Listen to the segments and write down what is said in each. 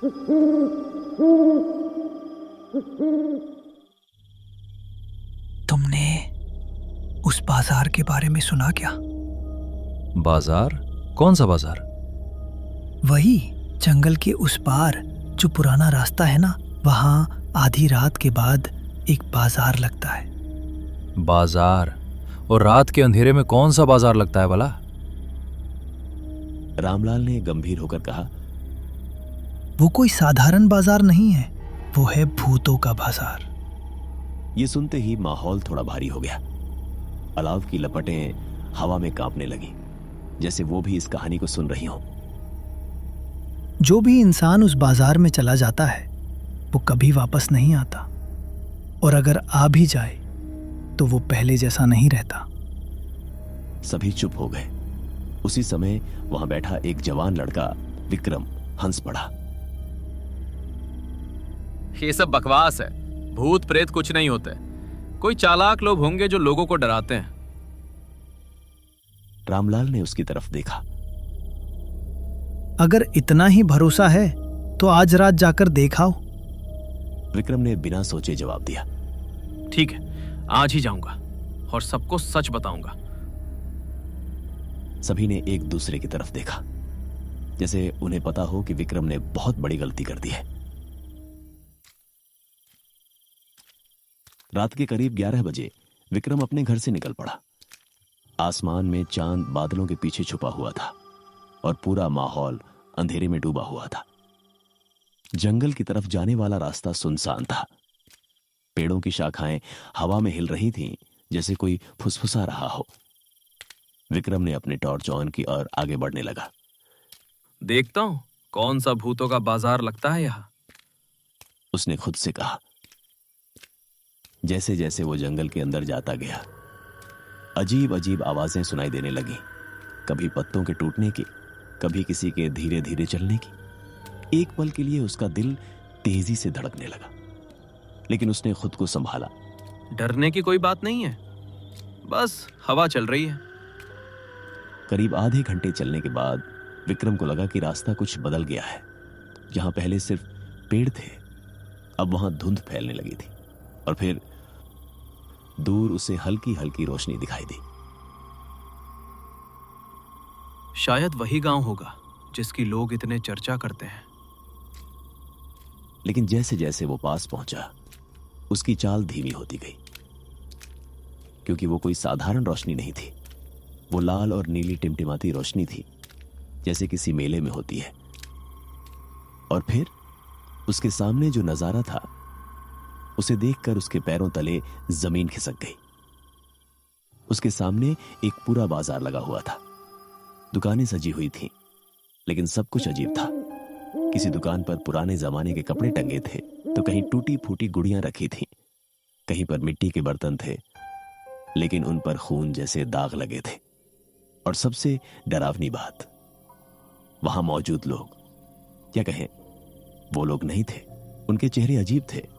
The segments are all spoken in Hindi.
तुमने उस बाजार के बारे में सुना क्या? बाजार? कौन सा बाजार? वही जंगल के उस पार जो पुराना रास्ता है ना, वहां आधी रात के बाद एक बाजार लगता है। बाजार? और रात के अंधेरे में कौन सा बाजार लगता है भला? रामलाल ने गंभीर होकर कहा, वो कोई साधारण बाजार नहीं है, वो है भूतों का बाजार। ये सुनते ही माहौल थोड़ा भारी हो गया। अलाव की लपटें हवा में कांपने लगी, जैसे वो भी इस कहानी को सुन रही हों। जो भी इंसान उस बाजार में चला जाता है वो कभी वापस नहीं आता, और अगर आ भी जाए तो वो पहले जैसा नहीं रहता। सभी चुप हो गए। उसी समय वहां बैठा एक जवान लड़का विक्रम हंस पड़ा। ये सब बकवास है, भूत प्रेत कुछ नहीं होते, कोई चालाक लोग होंगे जो लोगों को डराते हैं। रामलाल ने उसकी तरफ देखा। अगर इतना ही भरोसा है तो आज रात जाकर देखाओ। विक्रम ने बिना सोचे जवाब दिया। ठीक है, आज ही जाऊंगा और सबको सच बताऊंगा। सभी ने एक दूसरे की तरफ देखा, जैसे उन्हें पता हो कि विक्रम ने बहुत बड़ी गलती कर दी है। रात के करीब 11 बजे विक्रम अपने घर से निकल पड़ा। आसमान में चांद बादलों के पीछे छुपा हुआ था और पूरा माहौल अंधेरे में डूबा हुआ था। जंगल की तरफ जाने वाला रास्ता सुनसान था। पेड़ों की शाखाएं हवा में हिल रही थीं, जैसे कोई फुसफुसा रहा हो। विक्रम ने अपने टॉर्च ऑन की और आगे बढ़ने लगा। देखता हूं कौन सा भूतों का बाजार लगता है यहां, उसने खुद से कहा। जैसे जैसे वो जंगल के अंदर जाता गया, अजीब अजीब आवाजें सुनाई देने लगी। कभी पत्तों के टूटने की, कभी किसी के धीरे धीरे चलने की। एक पल के लिए उसका दिल तेजी से धड़कने लगा, लेकिन उसने खुद को संभाला। डरने की कोई बात नहीं है, बस हवा चल रही है। करीब आधे घंटे चलने के बाद विक्रम को लगा कि रास्ता कुछ बदल गया है। जहां पहले सिर्फ पेड़ थे, अब वहां धुंध फैलने लगी थी, और फिर दूर उसे हल्की हल्की रोशनी दिखाई दी। शायद वही गांव होगा जिसकी लोग इतने चर्चा करते हैं। लेकिन जैसे जैसे वो पास पहुंचा, उसकी चाल धीमी होती गई, क्योंकि वो कोई साधारण रोशनी नहीं थी। वो लाल और नीली टिमटिमाती रोशनी थी, जैसे किसी मेले में होती है। और फिर उसके सामने जो नजारा था, उसे देखकर उसके पैरों तले जमीन खिसक गई। उसके सामने एक पूरा बाजार लगा हुआ था। दुकानें सजी हुई थीं, लेकिन सब कुछ अजीब था। किसी दुकान पर पुराने जमाने के कपड़े टंगे थे, तो कहीं टूटी फूटी गुड़ियां रखी थीं, कहीं पर मिट्टी के बर्तन थे, लेकिन उन पर खून जैसे दाग लगे थे। और सबसे डरावनी बात, वहां मौजूद लोग, क्या कहें, वो लोग नहीं थे। उनके चेहरे अजीब थे।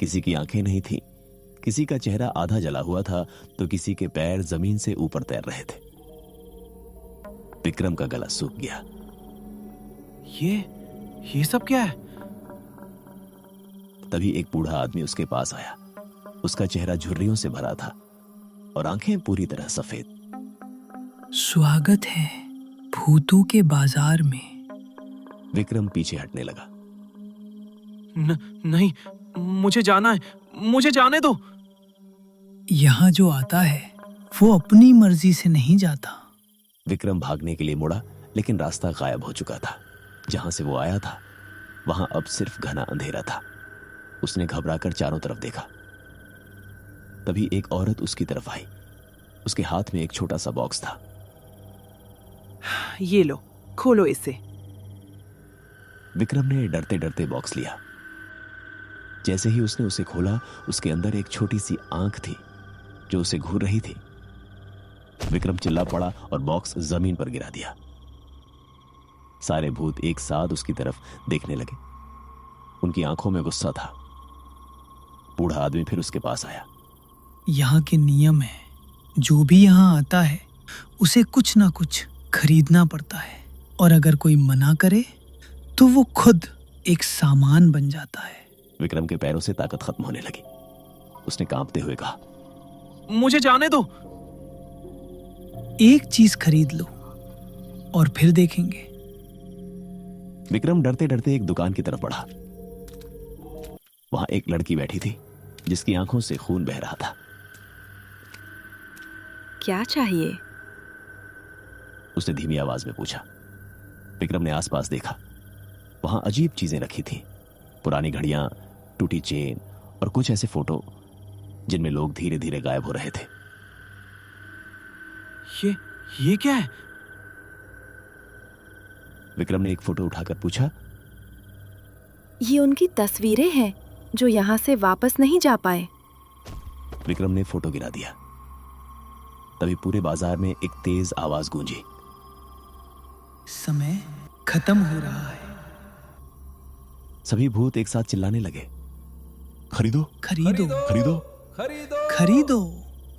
किसी की आंखें नहीं थीं, किसी का चेहरा आधा जला हुआ था, तो किसी के पैर जमीन से ऊपर तैर रहे थे। विक्रम का गला सूख गया। ये सब क्या है? तभी एक बूढ़ा आदमी उसके पास आया। उसका चेहरा झुर्रियों से भरा था और आंखें पूरी तरह सफेद। स्वागत है भूतों के बाजार में। विक्रम पीछे हटने लगा। नहीं, मुझे जाना है, मुझे जाने दो। यहाँ जो आता है वो अपनी मर्जी से नहीं जाता। विक्रम भागने के लिए मुड़ा, लेकिन रास्ता गायब हो चुका था। जहां से वो आया था, वहां अब सिर्फ घना अंधेरा था। उसने घबराकर चारों तरफ देखा। तभी एक औरत उसकी तरफ आई। उसके हाथ में एक छोटा सा बॉक्स था। ये लो, खोलो इसे। विक्रम ने डरते डरते बॉक्स लिया। जैसे ही उसने उसे खोला, उसके अंदर एक छोटी सी आंख थी जो उसे घूर रही थी। विक्रम चिल्ला पड़ा और बॉक्स जमीन पर गिरा दिया। सारे भूत एक साथ उसकी तरफ देखने लगे। उनकी आंखों में गुस्सा था। बूढ़ा आदमी फिर उसके पास आया। यहाँ के नियम है, जो भी यहाँ आता है उसे कुछ ना कुछ खरीदना पड़ता है, और अगर कोई मना करे तो वो खुद एक सामान बन जाता है। विक्रम के पैरों से ताकत खत्म होने लगी। उसने कांपते हुए कहा, मुझे जाने दो। एक चीज खरीद लो और फिर देखेंगे। विक्रम डरते डरते एक दुकान की तरफ बढ़ा। वहां एक लड़की बैठी थी जिसकी आंखों से खून बह रहा था। क्या चाहिए? उसने धीमी आवाज में पूछा। विक्रम ने आसपास देखा। वहां अजीब चीजें रखी थीं, पुरानी घड़ियां, टूटी चेन और कुछ ऐसे फोटो जिनमें लोग धीरे धीरे गायब हो रहे थे। ये क्या है? विक्रम ने एक फोटो उठाकर पूछा। ये उनकी तस्वीरें हैं जो यहाँ से वापस नहीं जा पाए। विक्रम ने फोटो गिरा दिया। तभी पूरे बाजार में एक तेज आवाज गूंजी। समय खत्म हो रहा है। सभी भूत एक साथ चिल्लाने लगे, खरीदो खरीदो खरीदो खरीदो खरीदो।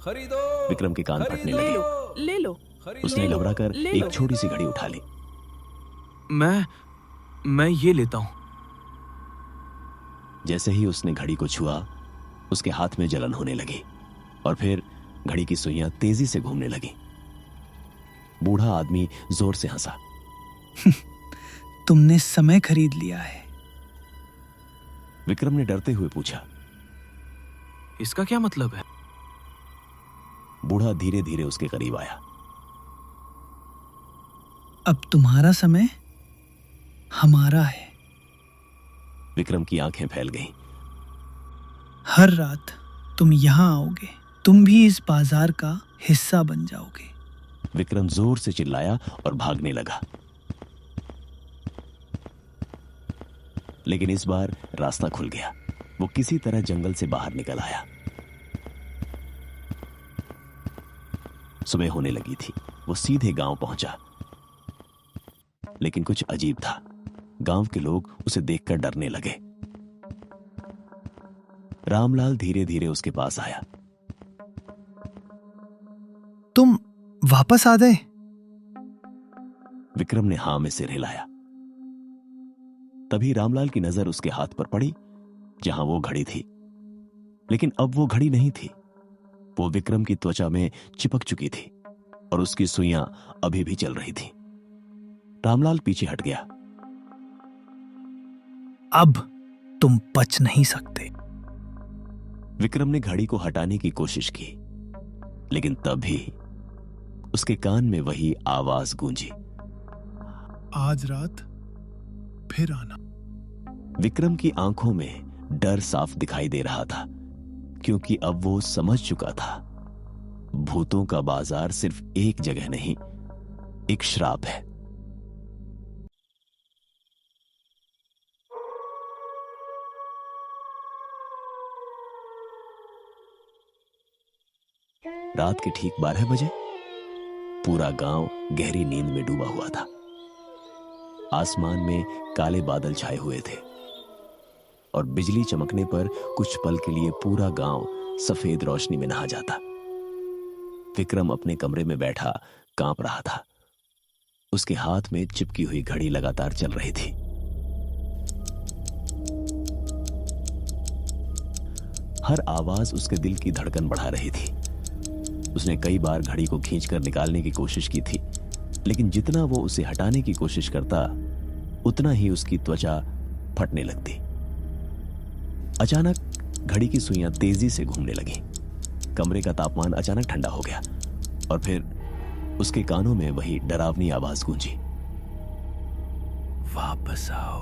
खरीदो। विक्रम के कान फटने लगे। ले लो। उसने घबराकर ले लो। एक छोटी सी घड़ी उठा ली। मैं ये लेता हूं। जैसे ही उसने घड़ी को छुआ, उसके हाथ में जलन होने लगी और फिर घड़ी की सुइयां तेजी से घूमने लगी। बूढ़ा आदमी जोर से हंसा। तुमने समय खरीद लिया है। विक्रम ने डरते हुए पूछा, इसका क्या मतलब है? बूढ़ा धीरे धीरे उसके करीब आया। अब तुम्हारा समय हमारा है। विक्रम की आंखें फैल गईं। हर रात तुम यहाँ आओगे, तुम भी इस बाजार का हिस्सा बन जाओगे। विक्रम जोर से चिल्लाया और भागने लगा। लेकिन इस बार रास्ता खुल गया। वो किसी तरह जंगल से बाहर निकल आया। सुबह होने लगी थी। वो सीधे गांव पहुंचा। लेकिन कुछ अजीब था। गांव के लोग उसे देखकर डरने लगे। रामलाल धीरे धीरे उसके पास आया। तुम वापस आ गए? विक्रम ने हां में सिर हिलाया। तभी रामलाल की नजर उसके हाथ पर पड़ी जहां वो घड़ी थी। लेकिन अब वो घड़ी नहीं थी। वो विक्रम की त्वचा में चिपक चुकी थी और उसकी सुइयां अभी भी चल रही थी। रामलाल पीछे हट गया। अब तुम बच नहीं सकते। विक्रम ने घड़ी को हटाने की कोशिश की, लेकिन तभी उसके कान में वही आवाज गूंजी, आज रात फिर आना। विक्रम की आंखों में डर साफ दिखाई दे रहा था, क्योंकि अब वो समझ चुका था भूतों का बाजार सिर्फ एक जगह नहीं, एक श्राप है। रात के ठीक 12 बजे पूरा गांव गहरी नींद में डूबा हुआ था। आसमान में काले बादल छाए हुए थे और बिजली चमकने पर कुछ पल के लिए पूरा गांव सफेद रोशनी में नहा जाता। विक्रम अपने कमरे में बैठा कांप रहा था। उसके हाथ में चिपकी हुई घड़ी लगातार चल रही थी। हर आवाज उसके दिल की धड़कन बढ़ा रही थी। उसने कई बार घड़ी को खींचकर निकालने की कोशिश की थी, लेकिन जितना वो उसे हटाने की कोशिश करता, उतना ही उसकी त्वचा फटने लगती। अचानक घड़ी की सुइयां तेजी से घूमने लगी। कमरे का तापमान अचानक ठंडा हो गया और फिर उसके कानों में वही डरावनी आवाज गूंजी, वापस आओ।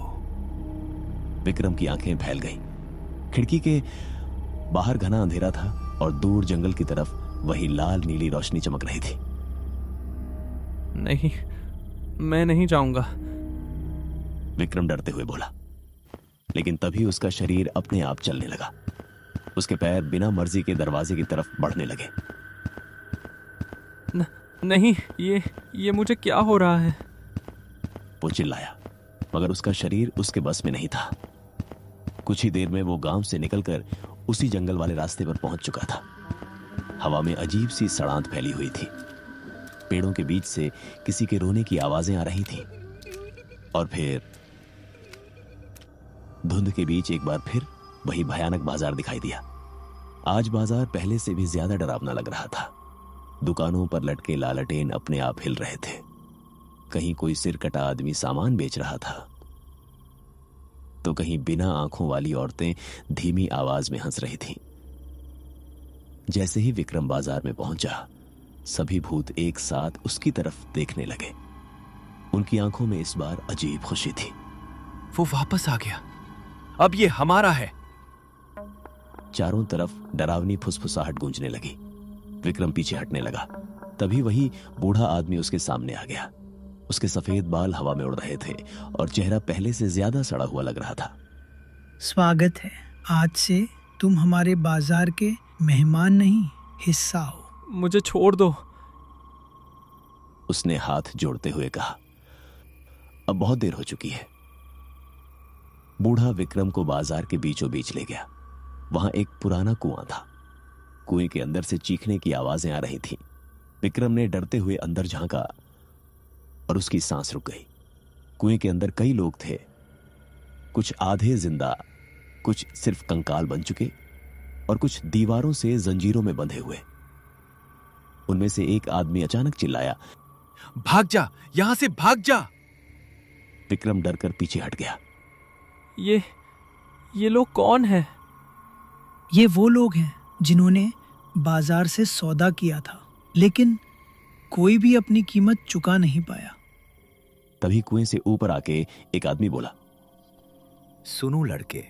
विक्रम की आंखें फैल गईं। खिड़की के बाहर घना अंधेरा था और दूर जंगल की तरफ वही लाल नीली रोशनी चमक रही थी। नहीं, मैं नहीं जाऊंगा। विक्रम डरते हुए बोला, लेकिन तभी उसका शरीर अपने आप चलने लगा। उसके पैर बिना मर्जी के दरवाजे की तरफ बढ़ने लगे। नहीं, ये मुझे क्या हो रहा है? वो चिल्लाया, मगर उसका शरीर उसके बस में नहीं था। कुछ ही देर में वो गांव से निकलकर उसी जंगल वाले रास्ते पर पहुंच चुका था। हवा में अजीब सी सड़ांत फैली हुई थी। पेड़ों के बीच से किसी के रोने की आवाजें आ रही थी और फिर धुंध के बीच एक बार फिर वही भयानक बाजार दिखाई दिया। आज बाजार पहले से भी ज्यादा डरावना लग रहा था। दुकानों पर लटके लालटेन अपने आप हिल रहे थे। कहीं कोई सिर कटा आदमी सामान बेच रहा था, तो कहीं बिना आंखों वाली औरतें धीमी आवाज में हंस रही थीं। जैसे ही विक्रम बाजार में पहुंचा, सभी भूत एक साथ उसकी तरफ देखने लगे। उनकी आंखों में इस बार अजीब खुशी थी। वो वापस आ गया, अब ये हमारा है। चारों तरफ डरावनी फुसफुसाहट गूंजने लगी। विक्रम पीछे हटने लगा। तभी वही बूढ़ा आदमी उसके सामने आ गया। उसके सफेद बाल हवा में उड़ रहे थे और चेहरा पहले से ज्यादा सड़ा हुआ लग रहा था। स्वागत है। आज से तुम हमारे बाजार के मेहमान नहीं, हिस्सा हो। मुझे छोड़ दो। उसने हाथ जोड़ते हुए कहा। अब बहुत देर हो चुकी है। बूढ़ा विक्रम को बाजार के बीचों बीच ले गया। वहां एक पुराना कुआं था। कुएं के अंदर से चीखने की आवाजें आ रही थीं। विक्रम ने डरते हुए अंदर झांका और उसकी सांस रुक गई। कुएं के अंदर कई लोग थे, कुछ आधे जिंदा, कुछ सिर्फ कंकाल बन चुके और कुछ दीवारों से जंजीरों में बंधे हुए। उनमें से एक आदमी अचानक चिल्लाया, भाग जा, यहां से भाग जा। विक्रम डरकर पीछे हट गया। ये लोग कौन हैं? ये वो लोग हैं जिन्होंने बाजार से सौदा किया था, लेकिन कोई भी अपनी कीमत चुका नहीं पाया। तभी कुएं से ऊपर आके एक आदमी बोला, सुनो लड़के,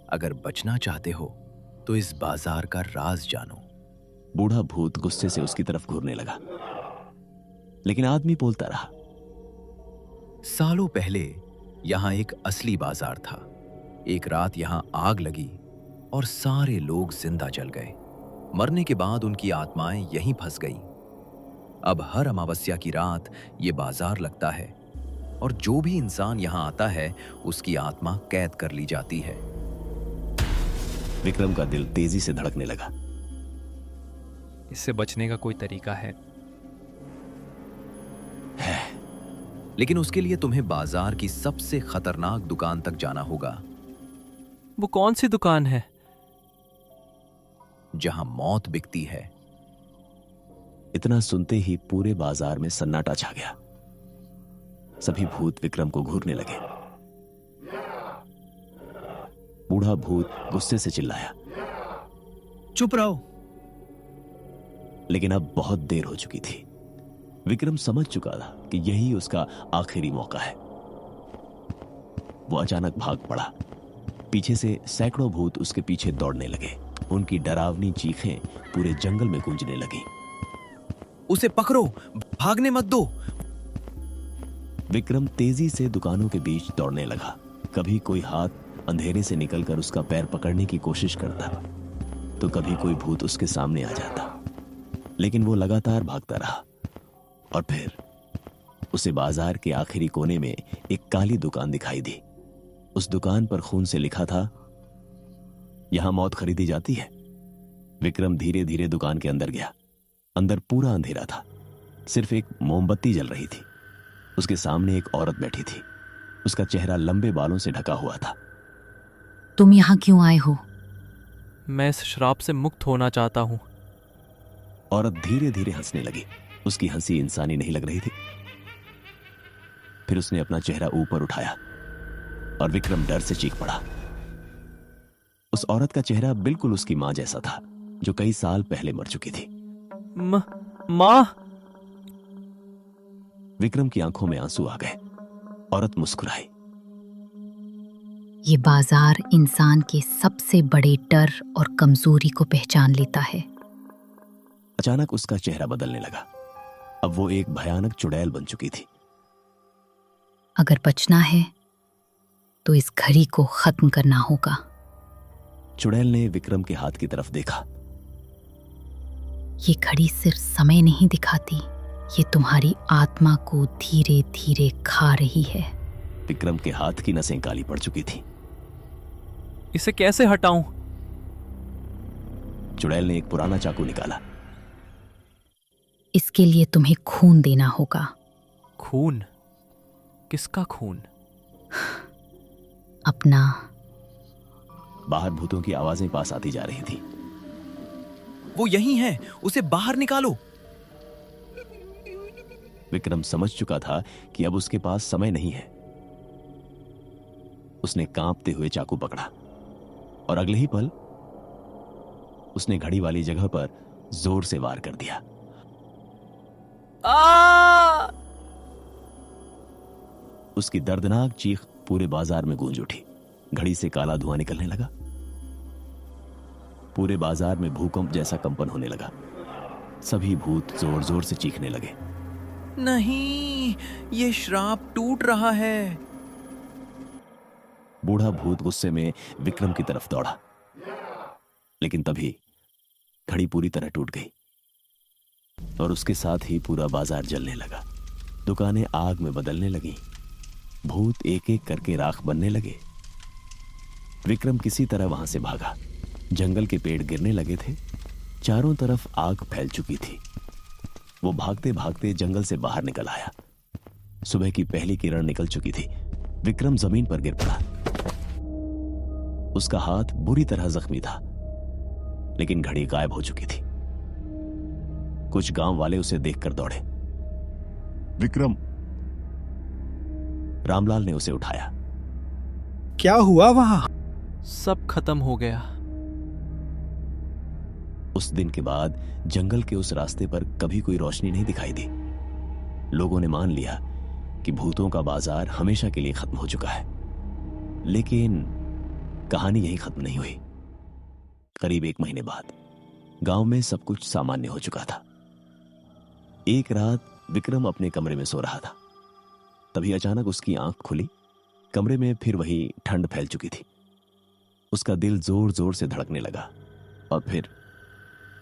अगर बचना चाहते हो तो इस बाजार का राज जानो। बूढ़ा भूत गुस्से से उसकी तरफ घूरने लगा, लेकिन आदमी बोलता रहा। सालों पहले यहां एक असली बाजार था। एक रात यहां आग लगी और सारे लोग जिंदा जल गए। मरने के बाद उनकी आत्माएं यहीं फंस गईं। अब हर अमावस्या की रात ये बाजार लगता है और जो भी इंसान यहां आता है उसकी आत्मा कैद कर ली जाती है। विक्रम का दिल तेजी से धड़कने लगा। इससे बचने का कोई तरीका है? लेकिन उसके लिए तुम्हें बाजार की सबसे खतरनाक दुकान तक जाना होगा। वो कौन सी दुकान है? जहां मौत बिकती है। इतना सुनते ही पूरे बाजार में सन्नाटा छा गया। सभी भूत विक्रम को घूरने लगे। बूढ़ा भूत गुस्से से चिल्लाया, चुप रहो। लेकिन अब बहुत देर हो चुकी थी। विक्रम समझ चुका था कि यही उसका आखिरी मौका है। वो अचानक भाग पड़ा। पीछे से सैकड़ों भूत उसके पीछे दौड़ने लगे। उनकी डरावनी चीखें पूरे जंगल में गूंजने लगी। उसे पकड़ो, भागने मत दो। विक्रम तेजी से दुकानों के बीच दौड़ने लगा। कभी कोई हाथ अंधेरे से निकलकर उसका पैर पकड़ने की कोशिश करता, तो कभी कोई भूत उसके सामने आ जाता। लेकिन वो लगातार भागता रहा और फिर उसे बाजार के आखिरी कोने में एक काली दुकान दिखाई दी। उस दुकान पर खून से लिखा था, यहां मौत खरीदी जाती है। विक्रम धीरे धीरे दुकान के अंदर गया। अंदर पूरा अंधेरा था। सिर्फ एक मोमबत्ती जल रही थी। उसके सामने एक औरत बैठी थी। उसका चेहरा लंबे बालों से ढका हुआ था। तुम यहाँ क्यों आए हो? मैं इस श्राप से मुक्त होना चाहता हूँ। औरत धीरे धीरे हंसने लगी। उसकी हंसी इंसानी नहीं लग रही थी। फिर उसने अपना चेहरा ऊपर उठाया और विक्रम डर से चीख पड़ा। उस औरत का चेहरा बिल्कुल उसकी मां जैसा था, जो कई साल पहले मर चुकी थी। मां! विक्रम की आंखों में आंसू आ गए। औरत मुस्कुराई। ये बाजार इंसान के सबसे बड़े डर और कमजोरी को पहचान लेता है। अचानक उसका चेहरा बदलने लगा। अब वो एक भयानक चुड़ैल बन चुकी थी। अगर बचना है तो इस घड़ी को खत्म करना होगा। चुड़ैल ने विक्रम के हाथ की तरफ देखा। ये घड़ी सिर्फ समय नहीं दिखाती, ये तुम्हारी आत्मा को धीरे धीरे खा रही है। विक्रम के हाथ की नसें काली पड़ चुकी थी। इसे कैसे हटाऊं? चुड़ैल ने एक पुराना चाकू निकाला। इसके लिए तुम्हें खून देना होगा। खून? किसका खून? अपना। बाहर भूतों की आवाजें पास आती जा रही थी। वो यहीं है, उसे बाहर निकालो। विक्रम समझ चुका था कि अब उसके पास समय नहीं है। उसने कांपते हुए चाकू पकड़ा और अगले ही पल उसने घड़ी वाली जगह पर जोर से वार कर दिया। उसकी दर्दनाक चीख पूरे बाजार में गूंज उठी। घड़ी से काला धुआं निकलने लगा। पूरे बाजार में भूकंप जैसा कंपन होने लगा। सभी भूत जोर जोर से चीखने लगे। नहीं, ये श्राप टूट रहा है। बूढ़ा भूत गुस्से में विक्रम की तरफ दौड़ा, लेकिन तभी घड़ी पूरी तरह टूट गई और उसके साथ ही पूरा बाजार जलने लगा। दुकानें आग में बदलने लगी। भूत एक एक करके राख बनने लगे। विक्रम किसी तरह वहां से भागा। जंगल के पेड़ गिरने लगे थे। चारों तरफ आग फैल चुकी थी। वो भागते भागते जंगल से बाहर निकल आया। सुबह की पहली किरण निकल चुकी थी। विक्रम जमीन पर गिर पड़ा। उसका हाथ बुरी तरह जख्मी था, लेकिन घड़ी गायब हो चुकी थी। कुछ गांव वाले उसे देखकर दौड़े। विक्रम! रामलाल ने उसे उठाया। क्या हुआ वहां? सब खत्म हो गया। उस दिन के बाद जंगल के उस रास्ते पर कभी कोई रोशनी नहीं दिखाई दी। लोगों ने मान लिया कि भूतों का बाजार हमेशा के लिए खत्म हो चुका है। लेकिन कहानी यहीं खत्म नहीं हुई। करीब 1 महीने बाद गांव में सब कुछ सामान्य हो चुका था। एक रात विक्रम अपने कमरे में सो रहा था। तभी अचानक उसकी आंख खुली। कमरे में फिर वही ठंड फैल चुकी थी। उसका दिल जोर जोर से धड़कने लगा और फिर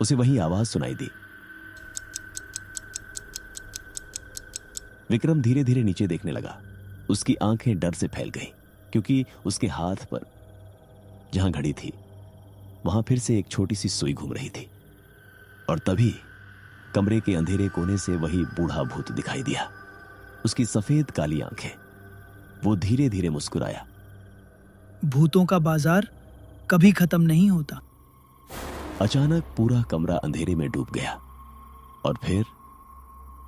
उसे वही आवाज सुनाई दी। विक्रम धीरे धीरे नीचे देखने लगा। उसकी आंखें डर से फैल गईं, क्योंकि उसके हाथ पर जहां घड़ी थी वहां फिर से एक छोटी सी सुई घूम रही थी। और तभी कमरे के अंधेरे कोने से वही बूढ़ा भूत दिखाई दिया। उसकी सफेद काली आंखें। वो धीरे धीरे मुस्कुराया। भूतों का बाजार कभी खत्म नहीं होता। अचानक पूरा कमरा अंधेरे में डूब गया और फिर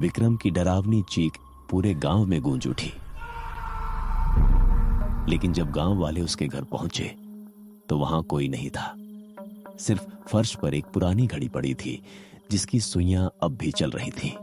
विक्रम की डरावनी चीख पूरे गांव में गूंज उठी। लेकिन जब गांव वाले उसके घर पहुंचे तो वहां कोई नहीं था। सिर्फ फर्श पर एक पुरानी घड़ी पड़ी थी, जिसकी सुइयां अब भी चल रही थी।